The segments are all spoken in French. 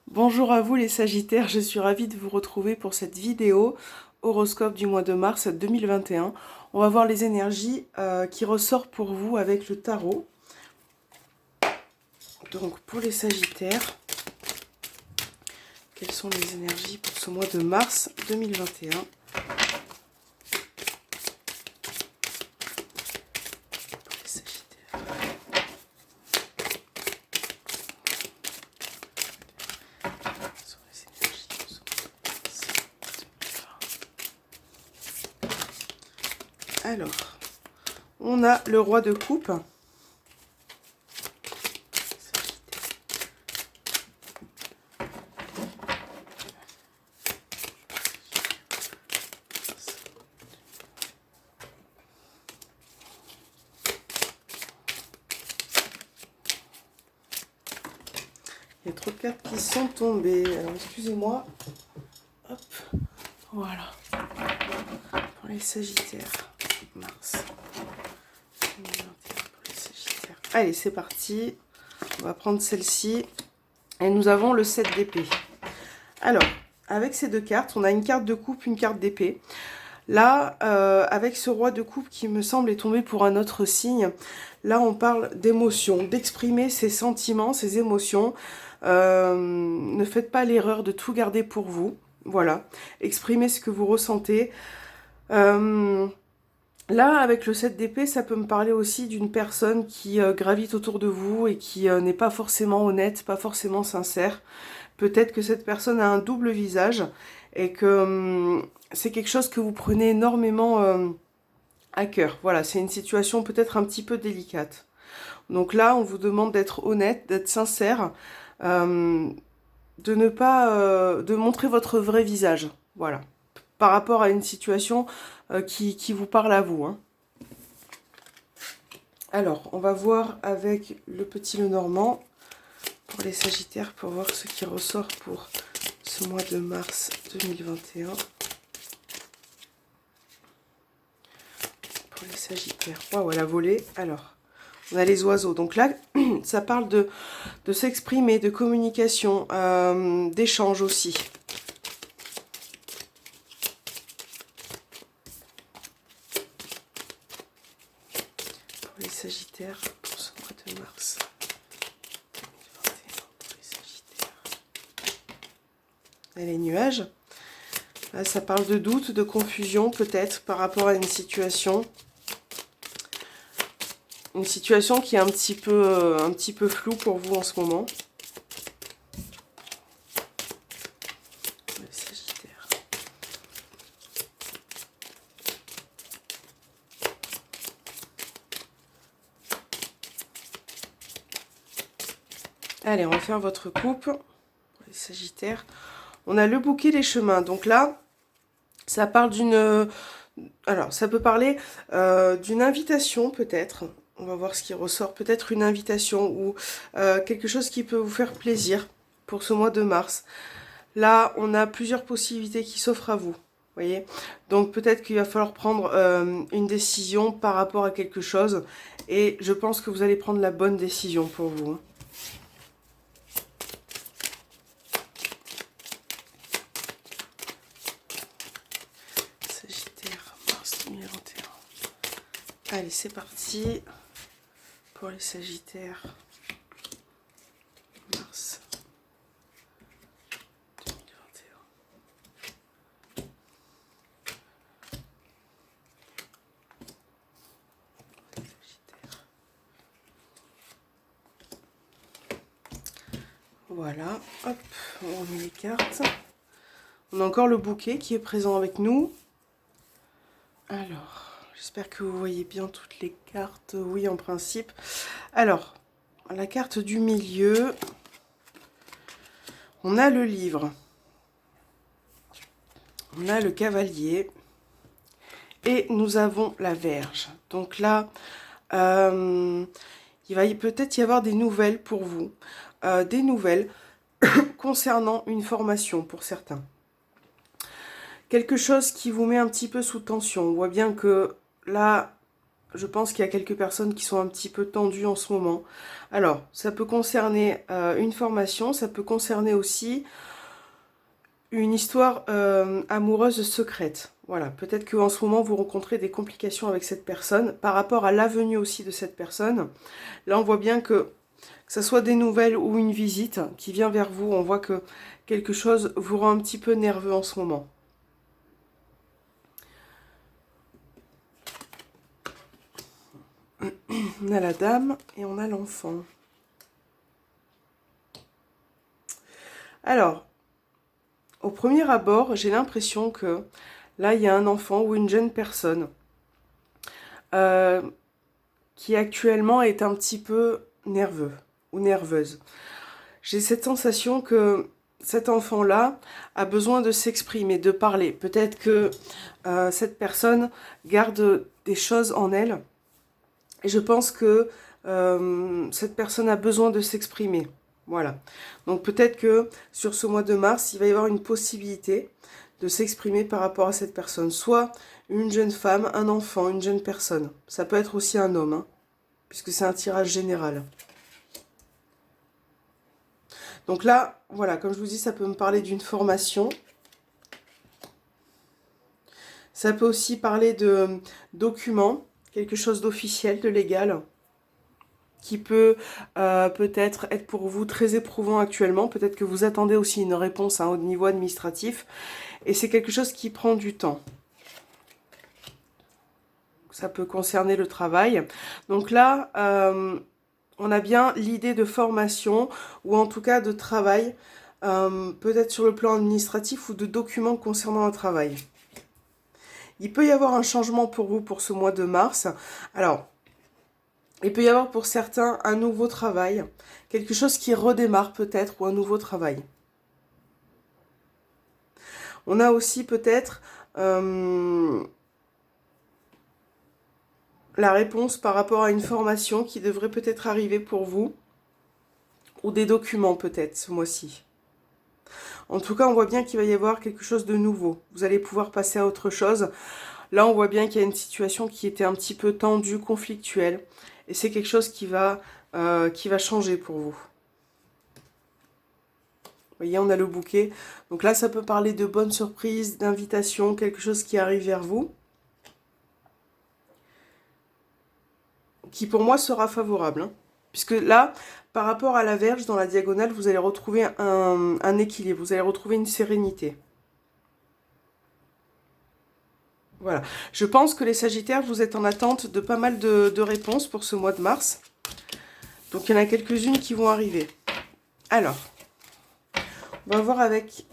Bonjour à vous les Sagittaires, je suis ravie de vous retrouver pour cette vidéo horoscope du mois de mars 2021. On va voir les énergies qui ressortent pour vous avec le tarot. Donc pour les Sagittaires, quelles sont les énergies pour ce mois de mars 2021? Alors, on a le roi de coupe. Il y a trop de cartes qui sont tombées. Alors, excusez-moi. Hop, voilà. Pour les Sagittaires, mars 2021 pour les Sagittaires. Allez, c'est parti. On va prendre celle-ci. Et nous avons le 7 d'épée. Alors, avec ces deux cartes, on a une carte de coupe, une carte d'épée. Là, avec ce roi de coupe qui me semble est tombé pour un autre signe, là on parle d'émotion, d'exprimer ses sentiments, ses émotions. Ne faites pas l'erreur de tout garder pour vous. Voilà, exprimez ce que vous ressentez. Là, avec le 7 d'épée, ça peut me parler aussi d'une personne qui gravite autour de vous et qui n'est pas forcément honnête, pas forcément sincère. Peut-être que cette personne a un double visage et que c'est quelque chose que vous prenez énormément à cœur. Voilà, c'est une situation peut-être un petit peu délicate. Donc là, on vous demande d'être honnête, d'être sincère, de ne pas de montrer votre vrai visage. Voilà, par rapport à une situation qui vous parle à vous. Hein. Alors, on va voir avec le petit Lenormand pour les Sagittaires pour voir ce qui ressort pour ce mois de mars 2021. Pour les Sagittaires. Waouh, elle a volé. Alors, on a les oiseaux. Donc là, ça parle de s'exprimer, de communication, d'échange aussi. Pour les Sagittaires, pour ce mois de mars 2021, pour les Sagittaires. Et les nuages. Là, ça parle de doute, de confusion peut-être par rapport à une situation. Une situation qui est un petit peu floue pour vous en ce moment. Les Sagittaires. Allez, on va faire votre coupe. Pour les Sagittaires. On a le bouquet des chemins. Donc là, ça parle d'une... Alors, ça peut parler d'une invitation peut-être. On va voir ce qui ressort. Peut-être une invitation ou quelque chose qui peut vous faire plaisir pour ce mois de mars. Là, on a plusieurs possibilités qui s'offrent à vous. Voyez, donc peut-être qu'il va falloir prendre une décision par rapport à quelque chose. Et je pense que vous allez prendre la bonne décision pour vous. Sagittaire, mars 2021. Allez, c'est parti pour les Sagittaires. Mars 2021. Voilà, hop, on remet les cartes. On a encore le bouquet qui est présent avec nous. Alors, j'espère que vous voyez bien toutes les cartes. Oui, en principe. Alors, la carte du milieu. On a le livre. On a le cavalier. Et nous avons la Vierge. Donc là, il va peut-être y avoir des nouvelles pour vous. Des nouvelles concernant une formation pour certains. Quelque chose qui vous met un petit peu sous tension. On voit bien que là, je pense qu'il y a quelques personnes qui sont un petit peu tendues en ce moment. Alors, ça peut concerner une formation, ça peut concerner aussi une histoire amoureuse secrète. Voilà, peut-être qu'en ce moment, vous rencontrez des complications avec cette personne par rapport à l'avenue aussi de cette personne. Là, on voit bien que ce soit des nouvelles ou une visite qui vient vers vous, on voit que quelque chose vous rend un petit peu nerveux en ce moment. On a la dame et on a l'enfant. Alors, au premier abord, j'ai l'impression que là, il y a un enfant ou une jeune personne qui actuellement est un petit peu nerveux ou nerveuse. J'ai cette sensation que cet enfant-là a besoin de s'exprimer, de parler. Peut-être que cette personne garde des choses en elle. Et je pense que cette personne a besoin de s'exprimer. Voilà. Donc peut-être que sur ce mois de mars, il va y avoir une possibilité de s'exprimer par rapport à cette personne. Soit une jeune femme, un enfant, une jeune personne. Ça peut être aussi un homme, hein, puisque c'est un tirage général. Donc là, voilà, comme je vous dis, ça peut me parler d'une formation. Ça peut aussi parler de documents, quelque chose d'officiel, de légal, qui peut peut-être être pour vous très éprouvant actuellement. Peut-être que vous attendez aussi une réponse au niveau administratif. Et c'est quelque chose qui prend du temps. Ça peut concerner le travail. Donc là, on a bien l'idée de formation, ou en tout cas de travail, peut-être sur le plan administratif ou de documents concernant un travail. Il peut y avoir un changement pour vous pour ce mois de mars. Alors, il peut y avoir pour certains un nouveau travail, quelque chose qui redémarre peut-être, ou un nouveau travail. On a aussi peut-être la réponse par rapport à une formation qui devrait peut-être arriver pour vous, ou des documents peut-être ce mois-ci. En tout cas, on voit bien qu'il va y avoir quelque chose de nouveau. Vous allez pouvoir passer à autre chose. Là, on voit bien qu'il y a une situation qui était un petit peu tendue, conflictuelle. Et c'est quelque chose qui va changer pour vous. Vous voyez, on a le bouquet. Donc là, ça peut parler de bonnes surprises, d'invitations, quelque chose qui arrive vers vous. Qui pour moi sera favorable. Hein. Puisque là, par rapport à la Vierge, dans la diagonale, vous allez retrouver un équilibre. Vous allez retrouver une sérénité. Voilà. Je pense que les Sagittaires, vous êtes en attente de pas mal de réponses pour ce mois de mars. Donc, il y en a quelques-unes qui vont arriver. Alors, on va voir avec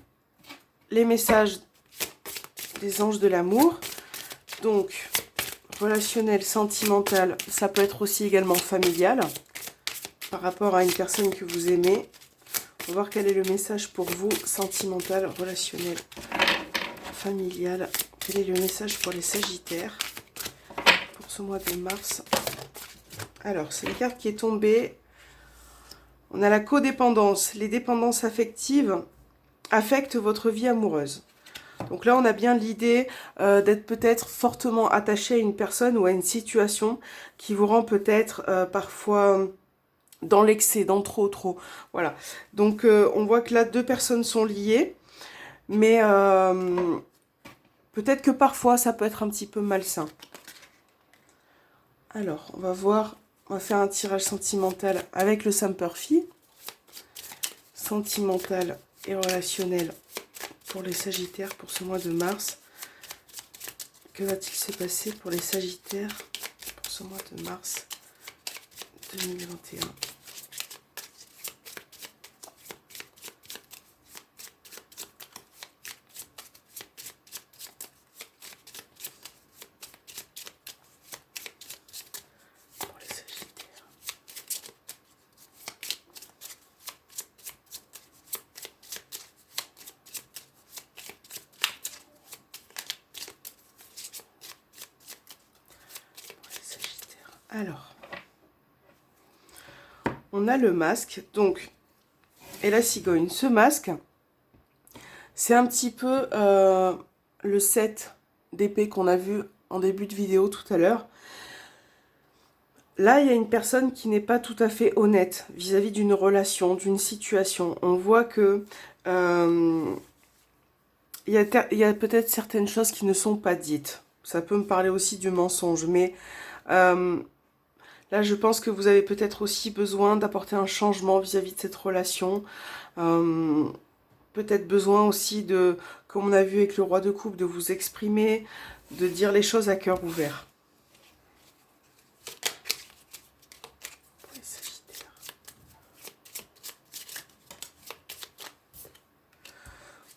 les messages des anges de l'amour. Donc, relationnel, sentimental, ça peut être aussi également familial. Par rapport à une personne que vous aimez. On va voir quel est le message pour vous, sentimental, relationnel, familial. Quel est le message pour les Sagittaires pour ce mois de mars? Alors, c'est une carte qui est tombée. On a la codépendance. Les dépendances affectives affectent votre vie amoureuse. Donc là, on a bien l'idée d'être peut-être fortement attaché à une personne ou à une situation qui vous rend peut-être parfois dans l'excès, dans trop. Voilà. Donc, on voit que là, deux personnes sont liées. Mais peut-être que parfois, ça peut être un petit peu malsain. Alors, on va voir. On va faire un tirage sentimental avec le Samperfi. Sentimental et relationnel pour les Sagittaires pour ce mois de mars. Que va-t-il se passer pour les Sagittaires pour ce mois de mars 2021? Alors, on a le masque, donc, et la cigogne. Ce masque, c'est un petit peu le 7 d'épée qu'on a vu en début de vidéo tout à l'heure. Là, il y a une personne qui n'est pas tout à fait honnête vis-à-vis d'une relation, d'une situation. On voit que il y a peut-être certaines choses qui ne sont pas dites. Ça peut me parler aussi du mensonge, mais euh, là, je pense que vous avez peut-être aussi besoin d'apporter un changement vis-à-vis de cette relation. Euh, Peut-être besoin aussi de, comme on a vu avec le roi de coupe, de vous exprimer, de dire les choses à cœur ouvert.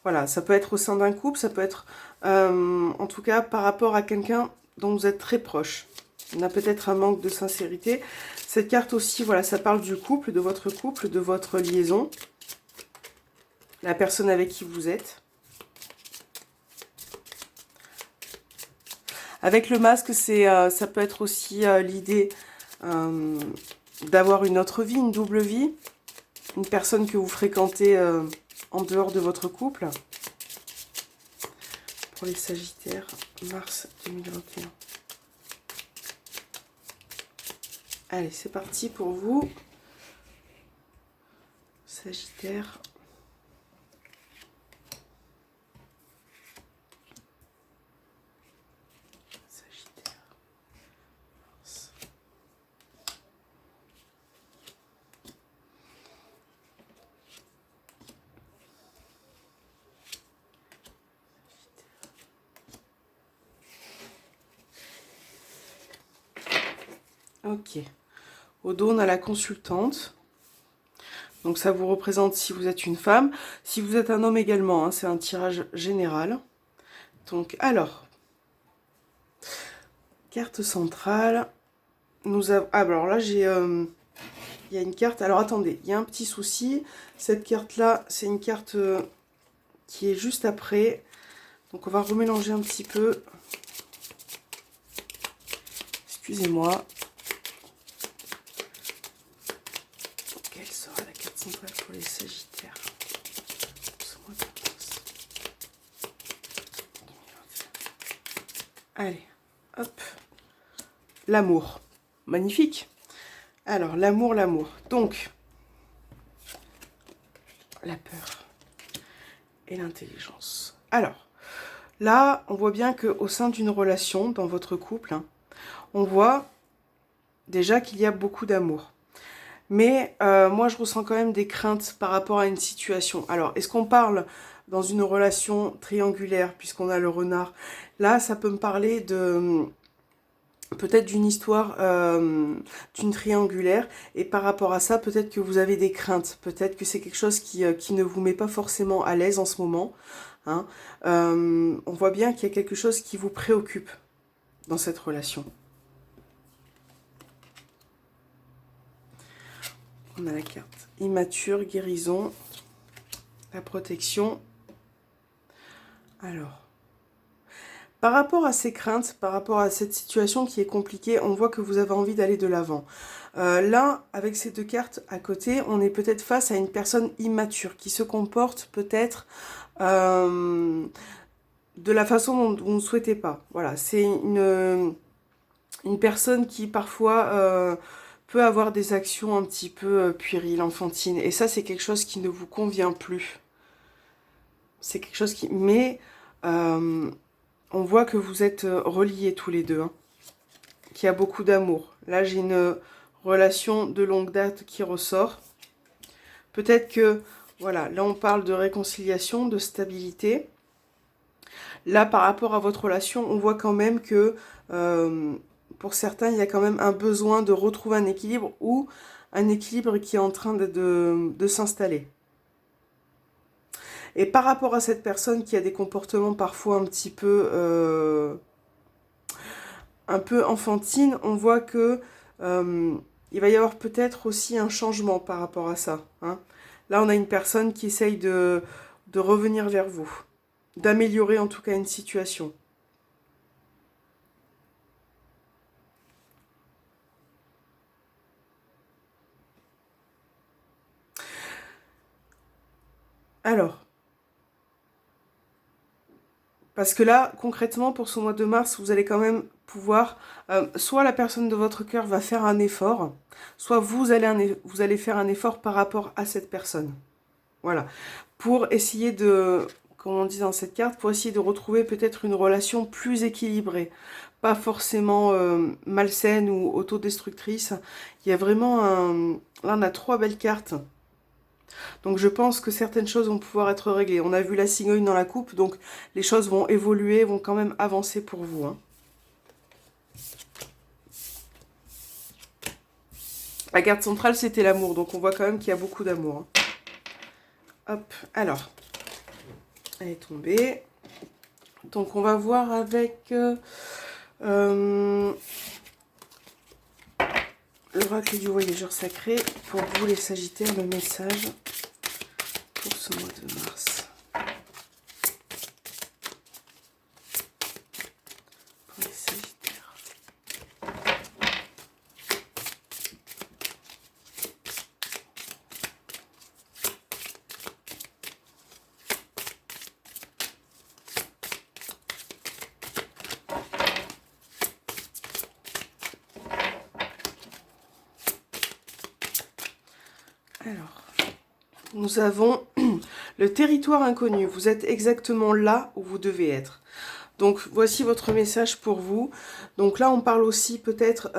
Voilà, ça peut être au sein d'un couple, ça peut être en tout cas par rapport à quelqu'un dont vous êtes très proche. On a peut-être un manque de sincérité. Cette carte aussi, voilà, ça parle du couple, de votre liaison. La personne avec qui vous êtes. Avec le masque, ça peut être aussi l'idée d'avoir une autre vie, une double vie. Une personne que vous fréquentez en dehors de votre couple. Pour les Sagittaires, mars 2021. Allez, c'est parti pour vous. Sagittaire. Sagittaire. Mars. Ok. Au dos, on a la consultante. Donc ça vous représente si vous êtes une femme. Si vous êtes un homme également, hein, c'est un tirage général. Donc alors, carte centrale. Nous avons... Ah, alors là, j'ai... il y a une carte... Alors attendez, il y a un petit souci. Cette carte-là, c'est une carte qui est juste après. Donc on va remélanger un petit peu. Excusez-moi. Quelle sera la carte centrale pour les Sagittaires? Allez, hop. L'amour. Magnifique. Alors, l'amour, l'amour. Donc, la peur et l'intelligence. Alors, là, on voit bien qu'au sein d'une relation, dans votre couple, hein, on voit déjà qu'il y a beaucoup d'amour. Mais moi, je ressens quand même des craintes par rapport à une situation. Alors, est-ce qu'on parle dans une relation triangulaire, puisqu'on a le renard? Là, ça peut me parler de peut-être d'une histoire d'une triangulaire. Et par rapport à ça, peut-être que vous avez des craintes. Peut-être que c'est quelque chose qui ne vous met pas forcément à l'aise en ce moment. Hein. On voit bien qu'il y a quelque chose qui vous préoccupe dans cette relation. On a la carte immature, guérison, la protection. Alors, par rapport à ces craintes, par rapport à cette situation qui est compliquée, on voit que vous avez envie d'aller de l'avant. Là, avec ces deux cartes à côté, on est peut-être face à une personne immature qui se comporte peut-être de la façon dont vous ne souhaitez pas. Voilà, c'est une personne qui parfois peut avoir des actions un petit peu puériles, enfantines. Et ça, c'est quelque chose qui ne vous convient plus. C'est quelque chose qui... Mais on voit que vous êtes reliés tous les deux. Hein, qu'il y a beaucoup d'amour. Là, j'ai une relation de longue date qui ressort. Peut-être que, voilà, là, on parle de réconciliation, de stabilité. Là, par rapport à votre relation, on voit quand même que... pour certains, il y a quand même un besoin de retrouver un équilibre ou un équilibre qui est en train de s'installer. Et par rapport à cette personne qui a des comportements parfois un peu enfantines, on voit que il va y avoir peut-être aussi un changement par rapport à ça. Hein. Là, on a une personne qui essaye de revenir vers vous, d'améliorer en tout cas une situation. Alors, Parce que là, concrètement, pour ce mois de mars, vous allez quand même pouvoir... soit la personne de votre cœur va faire un effort, soit vous allez faire un effort par rapport à cette personne. Voilà. Pour essayer de... Comme on dit dans cette carte, pour essayer de retrouver peut-être une relation plus équilibrée. Pas forcément malsaine ou autodestructrice. Il y a vraiment un... Là, on a 3 belles cartes. Donc je pense que certaines choses vont pouvoir être réglées. On a vu la cigogne dans la coupe, donc les choses vont évoluer, vont quand même avancer pour vous. Hein. La carte centrale, c'était l'amour, donc on voit quand même qu'il y a beaucoup d'amour. Hein. Hop, alors, elle est tombée. Donc on va voir avec l'oracle du voyageur sacré, pour vous les Sagittaires, le message pour ce mois de mars. Pour les Sagittaires. Alors, nous avons le territoire inconnu. Vous êtes exactement là où vous devez être. Donc, voici votre message pour vous. Donc là, on parle aussi peut-être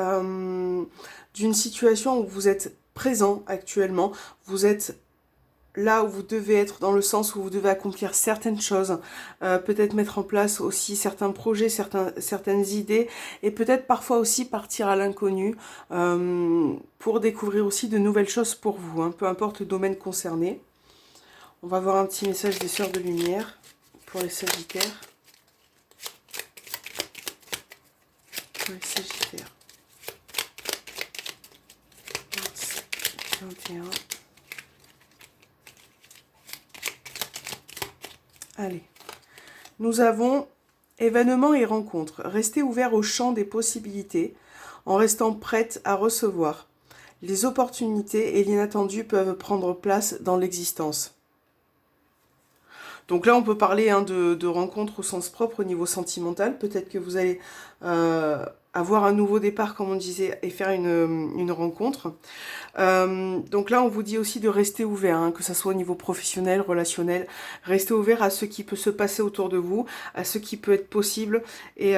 d'une situation où vous êtes présent actuellement. Vous êtes là où vous devez être, dans le sens où vous devez accomplir certaines choses, peut-être mettre en place aussi certains projets, certaines idées, et peut-être parfois aussi partir à l'inconnu pour découvrir aussi de nouvelles choses pour vous, hein, peu importe le domaine concerné. On va voir un petit message des Sœurs de Lumière pour les Sagittaires. Pour les Sagittaires. Mars 21. Allez, nous avons événements et rencontres. Restez ouvert au champ des possibilités en restant prête à recevoir. Les opportunités et l'inattendu peuvent prendre place dans l'existence. Donc là, on peut parler hein, de rencontres au sens propre au niveau sentimental. Peut-être que vous allez avoir un nouveau départ, comme on disait, et faire une rencontre. Donc là, on vous dit aussi de rester ouvert, hein, que ce soit au niveau professionnel, relationnel. Restez ouvert à ce qui peut se passer autour de vous, à ce qui peut être possible. Et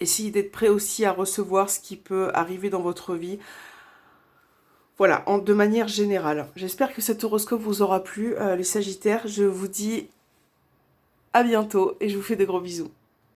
essayez d'être prêt aussi à recevoir ce qui peut arriver dans votre vie. Voilà, de manière générale. J'espère que cet horoscope vous aura plu, les Sagittaires. Je vous dis à bientôt et je vous fais de gros bisous.